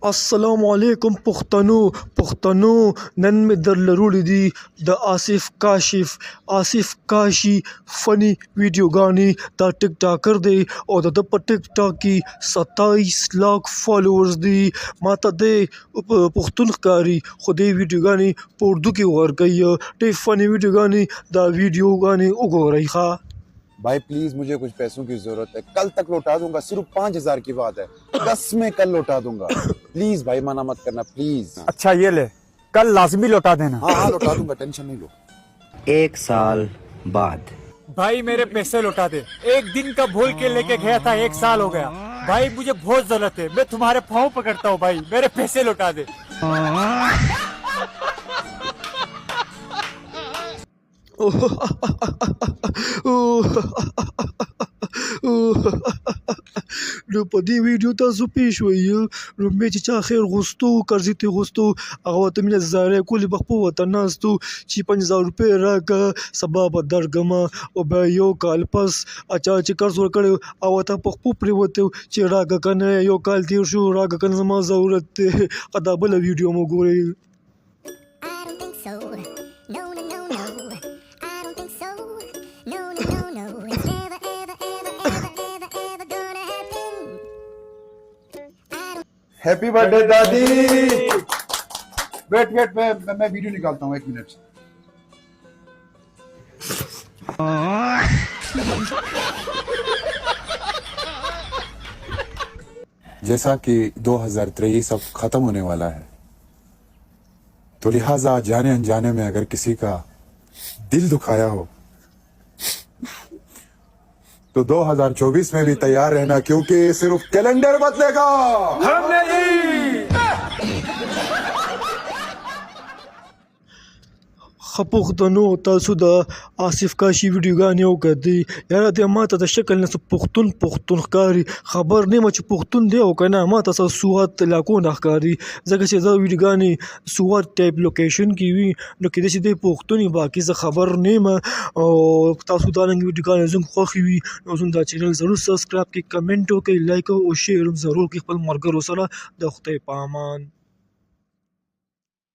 अस्सलामुअलैकुम पुख्तनो नन में दर लरूली दी द आसिफ काशी फ़नी वीडियो गानी द टिकटॉकर दे और द टिकटॉक की 27 लाख फॉलोअर्स दी माता दे पुख्तनकारी खुदे वीडियो गानी उर्दू की वर गई टे फ़नी वीडियो गानी द वीडियो गानी उगो रही खा भाई प्लीज मुझे कुछ पैसों की जरूरत है, कल तक लौटा दूंगा, सिर्फ 5,000 की बात है, 10 में कल लौटा दूंगा। प्लीज भाई मना मत करना प्लीज। अच्छा ये ले, कल लाजमी लौटा देना। हाँ लौटा दूंगा, टेंशन नहीं लो। 1 साल बाद भाई मेरे पैसे लौटा दे, एक दिन का भूल के लेके गया था, 1 साल हो गया। भाई मुझे बहुत जरूरत है, मैं तुम्हारे पाँव पकड़ता हूँ भाई, मेरे पैसे लौटा दे। Padi video تاسو پیښ وي رومې چې چا خیر غوستو قرضې ته غوستو هغه ته مینه زاره کولې بخپو وطن ناستو چې 5000 روپۍ راکړه سبا به درکړم او بیا یو کال پس اچا چې قرض ورکړی او ته په خپو پرېوتی چې راکړه که نه یو کال تېر شو راکړه که نه زما ضرورت دی دا بله ویډیو مو ګورئ हैप्पी बर्थडे दादी। वेट मैं वीडियो निकालता हूँ 1 मिनट। जैसा कि 2023 अब खत्म होने वाला है, तो लिहाजा जाने अनजाने में अगर किसी का दिल दुखाया हो तो 2024 में भी तैयार रहना, क्योंकि सिर्फ कैलेंडर बदलेगा, हम नहीं। خپوختنو تاسو د آصف کاشي ویډیوګانې وکړئ یاره د ماته د شکل نه پښتون ښکاري خبر نه چې پښتون دی او کنه ماته څه سوات علاقو نه ښکاري ځکه چې دا ویډیوګانې سوات ټایپ لوکیشن کې وي نو کېدای شي دی پښتون باقي زه خبر نه یم او تاسو دا رنګ ویډیوګانې زموږ خوښې وي نو زموږ دا چینل ضرور سبسکرایب کړئ کمنټ وکړئ لایک او شیر هم ضرور کړئ خپل ملګرو سره د خدای په امان